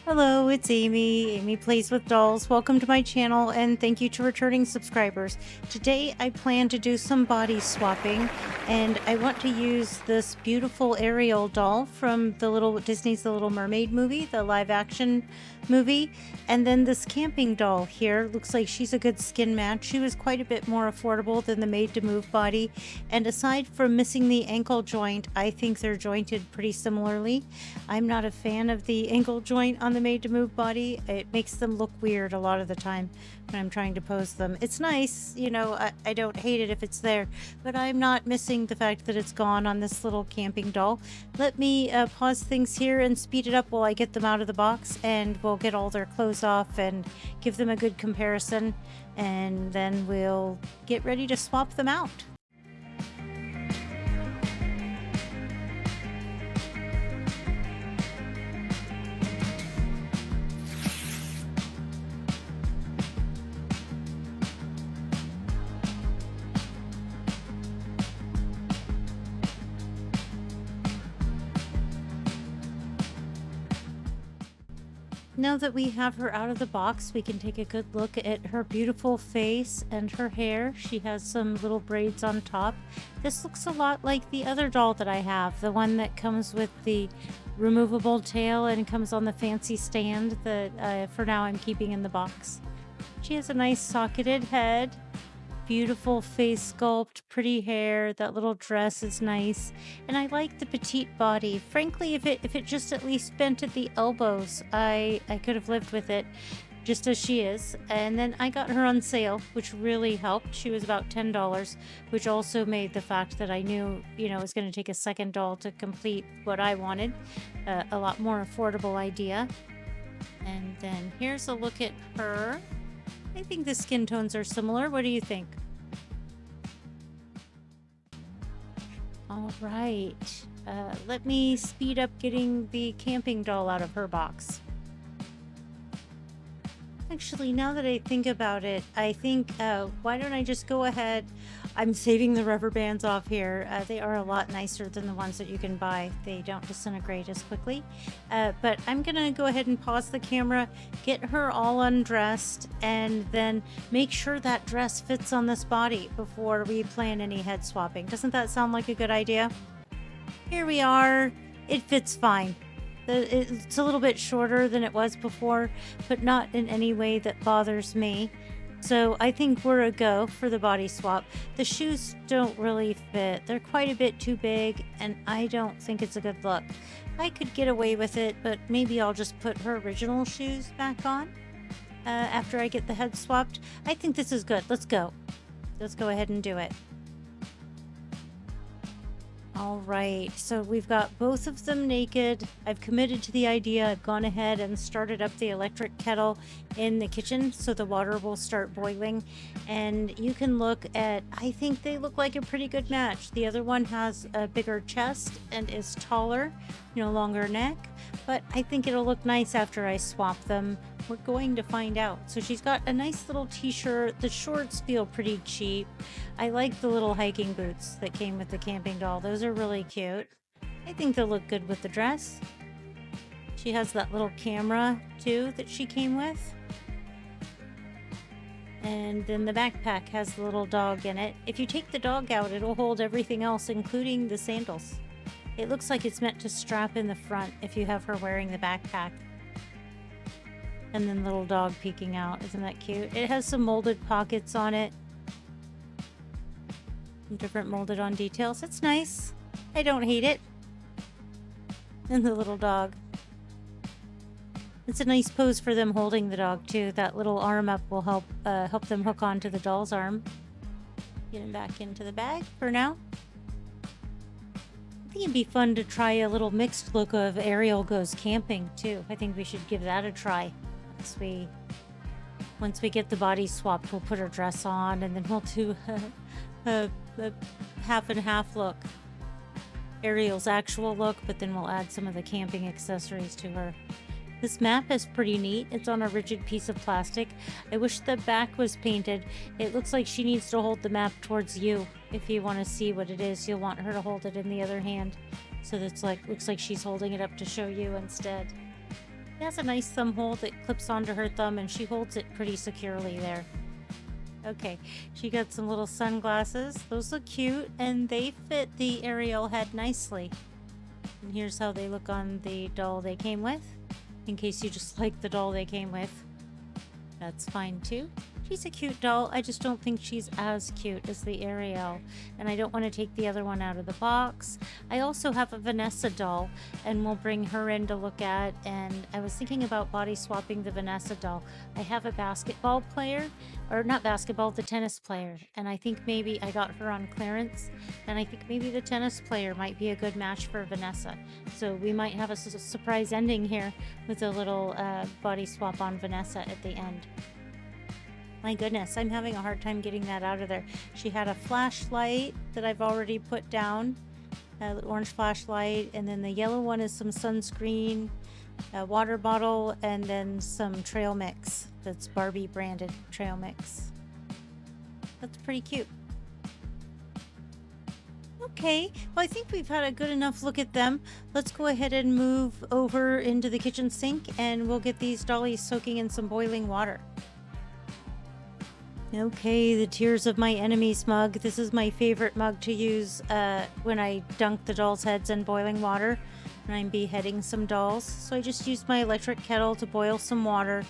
Hello, it's Amy. Amy Plays with Dolls. Welcome to my channel and thank you to returning subscribers. Today I plan to do some body swapping and I want to use this beautiful Ariel doll from Disney's The Little Mermaid movie, the live action movie. And then this camping doll here looks like she's a good skin match. She was quite a bit more affordable than the Made to Move body. And aside from missing the ankle joint, I think they're jointed pretty similarly. I'm not a fan of the ankle joint on the Made to Move body. It makes them look weird a lot of the time when I'm trying to pose them. It's nice, you know, I don't hate it if it's there, but I'm not missing the fact that it's gone on this little camping doll. Let me pause things here and speed it up while I get them out of the box, and we'll get all their clothes off and give them a good comparison, and then we'll get ready to swap them out. Now that we have her out of the box, we can take a good look at her beautiful face and her hair. She has some little braids on top. This looks a lot like the other doll that I have, the one that comes with the removable tail and comes on the fancy stand that for now I'm keeping in the box. She has a nice socketed head, beautiful face sculpt, pretty hair. That little dress is nice, and I like the petite body. Frankly, if it just at least bent at the elbows, I could have lived with it just as she is. And then I got her on sale, which really helped. She was about $10, which also made the fact that I knew, you know, it was going to take a second doll to complete what I wanted a lot more affordable idea. And then here's a look at her. I think the skin tones are similar. What do you think? All right. Let me speed up getting the camping doll out of her box. Actually, now that I think about it, I think, why don't I just go ahead? I'm saving the rubber bands off here. They are a lot nicer than the ones that you can buy. They don't disintegrate as quickly. But I'm going to go ahead and pause the camera, get her all undressed, and then make sure that dress fits on this body before we plan any head swapping. Doesn't that sound like a good idea? Here we are. It fits fine. It's a little bit shorter than it was before, but not in any way that bothers me. So I think we're a go for the body swap. The shoes don't really fit. They're quite a bit too big, and I don't think it's a good look. I could get away with it, but maybe I'll just put her original shoes back on after I get the head swapped. I think this is good. Let's go. Let's go ahead and do it. All right, so we've got both of them naked. I've committed to the idea. I've gone ahead and started up the electric kettle in the kitchen so the water will start boiling. And you can look at, I think they look like a pretty good match. The other one has a bigger chest and is taller, you know, longer neck. But I think it'll look nice after I swap them. We're going to find out. So she's got a nice little t-shirt. The shorts feel pretty cheap. I like the little hiking boots that came with the camping doll. Those are really cute. I think they'll look good with the dress. She has that little camera too that she came with. And then the backpack has the little dog in it. If you take the dog out, it'll hold everything else, including the sandals. It looks like it's meant to strap in the front if you have her wearing the backpack. And then little dog peeking out. Isn't that cute? It has some molded pockets on it. Different molded on details. It's nice. I don't hate it. And the little dog. It's a nice pose for them holding the dog too. That little arm up will help them hook onto the doll's arm. Get him back into the bag for now. I think it'd be fun to try a little mixed look of Ariel Goes Camping too. I think we should give that a try. Once we get the body swapped, we'll put her dress on and then we'll do a half and half look. Ariel's actual look, but then we'll add some of the camping accessories to her. This map is pretty neat. It's on a rigid piece of plastic. I wish the back was painted. It looks like she needs to hold the map towards you. If you want to see what it is, you'll want her to hold it in the other hand. So that's like, looks like she's holding it up to show you instead. She has a nice thumb hole that clips onto her thumb, and she holds it pretty securely there. Okay, she got some little sunglasses. Those look cute, and they fit the Ariel head nicely. And here's how they look on the doll they came with, in case you just like the doll they came with. That's fine too. She's a cute doll. I just don't think she's as cute as the Ariel, and I don't want to take the other one out of the box. I also have a Vanessa doll, and we'll bring her in to look at, and I was thinking about body swapping the Vanessa doll. I have a basketball player, or not basketball, the tennis player, and I think maybe I got her on clearance, and I think maybe the tennis player might be a good match for Vanessa. So we might have a surprise ending here with a little body swap on Vanessa at the end. My goodness, I'm having a hard time getting that out of there. She had a flashlight that I've already put down, an orange flashlight, and then the yellow one is some sunscreen, a water bottle, and then some trail mix. That's Barbie branded trail mix. That's pretty cute. Okay, well, I think we've had a good enough look at them. Let's go ahead and move over into the kitchen sink, and we'll get these dollies soaking in some boiling water. Okay, the Tears of My Enemies mug. This is my favorite mug to use when I dunk the dolls' heads in boiling water when I'm beheading some dolls. So I just use my electric kettle to boil some water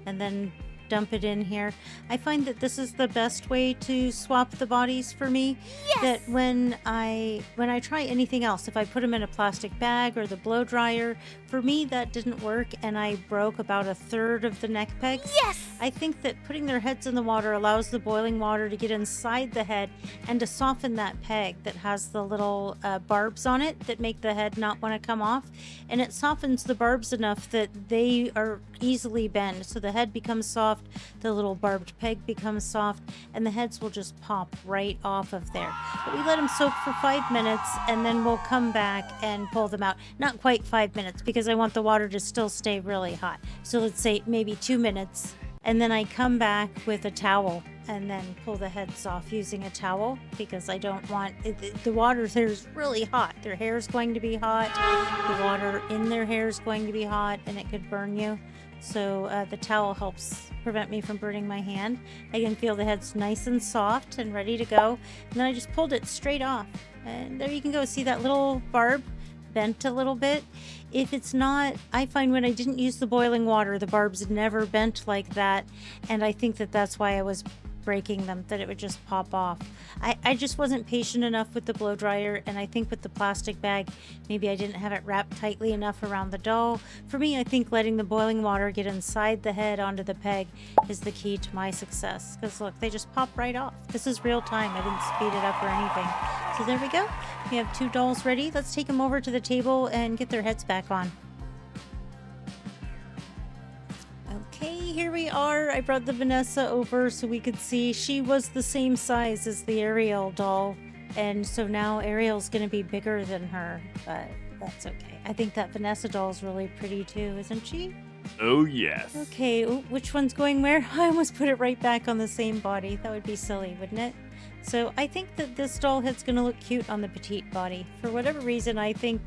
and then dump it in here. I find that this is the best way to swap the bodies for me. Yes! That when I try anything else, if I put them in a plastic bag or the blow dryer, for me that didn't work and I broke about a third of the neck pegs. Yes! I think that putting their heads in the water allows the boiling water to get inside the head and to soften that peg that has the little barbs on it that make the head not want to come off. And it softens the barbs enough that they are easily bent, so the head becomes soft, the little barbed peg becomes soft, and the heads will just pop right off of there. But we let them soak for 5 minutes, and then we'll come back and pull them out. Not quite 5 minutes, because I want the water to still stay really hot. So let's say maybe 2 minutes, and then I come back with a towel and then pull the heads off using a towel, because I don't want the water there is really hot. Their hair is going to be hot, the water in their hair is going to be hot, and it could burn you. So the towel helps prevent me from burning my hand. I can feel the head's nice and soft and ready to go. And then I just pulled it straight off. And there you can go. See that little barb bent a little bit? If it's not, I find when I didn't use the boiling water, the barbs never bent like that. And I think that that's why I was breaking them, that it would just pop off. I just wasn't patient enough with the blow dryer, and I think with the plastic bag, maybe I didn't have it wrapped tightly enough around the doll. For me, I think letting the boiling water get inside the head onto the peg is the key to my success, because look, they just pop right off. This is real time. I didn't speed it up or anything. So there we go. We have 2 dolls ready. Let's take them over to the table and get their heads back on. Okay, here we are. I brought the Vanessa over so we could see. She was the same size as the Ariel doll, and so now Ariel's going to be bigger than her, but that's okay. I think that Vanessa doll is really pretty too, isn't she? Oh, yes. Okay, which one's going where? I almost put it right back on the same body. That would be silly, wouldn't it? So I think that this doll head's going to look cute on the petite body. For whatever reason, I think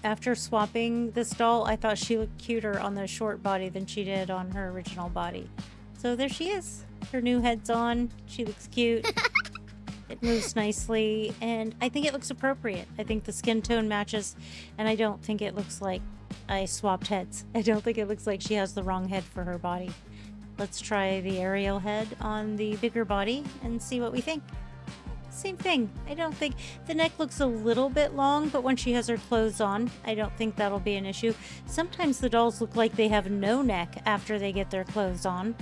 after swapping this doll, I thought she looked cuter on the short body than she did on her original body. So there she is. Her new head's on. She looks cute. It moves nicely, and I think it looks appropriate. I think the skin tone matches, and I don't think it looks like I swapped heads. I don't think it looks like she has the wrong head for her body. Let's try the Ariel head on the bigger body and see what we think. Same thing. I don't think the neck looks a little bit long, but when she has her clothes on, I don't think that'll be an issue. Sometimes the dolls look like they have no neck after they get their clothes on.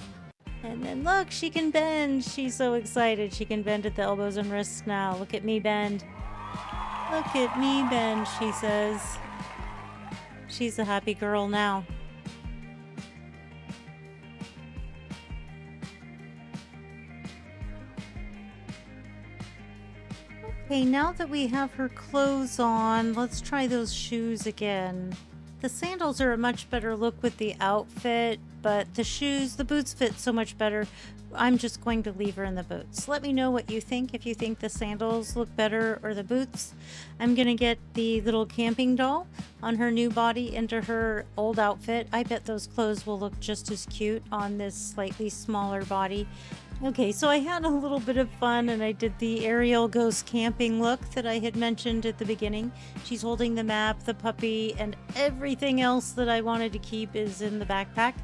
And then look, she can bend. She's so excited. She can bend at the elbows and wrists now. Look at me bend. Look at me bend, she says. She's a happy girl now. Okay, now that we have her clothes on, let's try those shoes again. The sandals are a much better look with the outfit, but the shoes, the boots fit so much better. I'm just going to leave her in the boots. Let me know what you think, if you think the sandals look better or the boots. I'm gonna get the little camping doll on her new body into her old outfit. I bet those clothes will look just as cute on this slightly smaller body. Okay, so I had a little bit of fun and I did the Ariel ghost camping look that I had mentioned at the beginning. She's holding the map, the puppy, and everything else that I wanted to keep is in the backpack.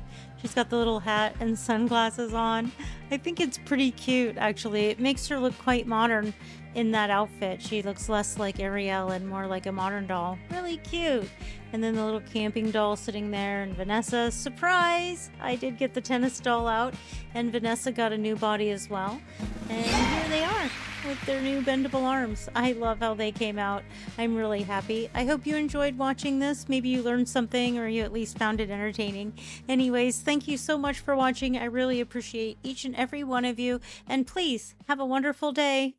She's got the little hat and sunglasses on. I think it's pretty cute, actually. It makes her look quite modern in that outfit. She looks less like Ariel and more like a modern doll. Really cute. And then the little camping doll sitting there, and Vanessa, surprise! I did get the tennis doll out, and Vanessa got a new body as well. And here they are with their new bendable arms. I love how they came out. I'm really happy. I hope you enjoyed watching this. Maybe you learned something or you at least found it entertaining. Anyways, thank you so much for watching. I really appreciate each and every one of you. And please have a wonderful day.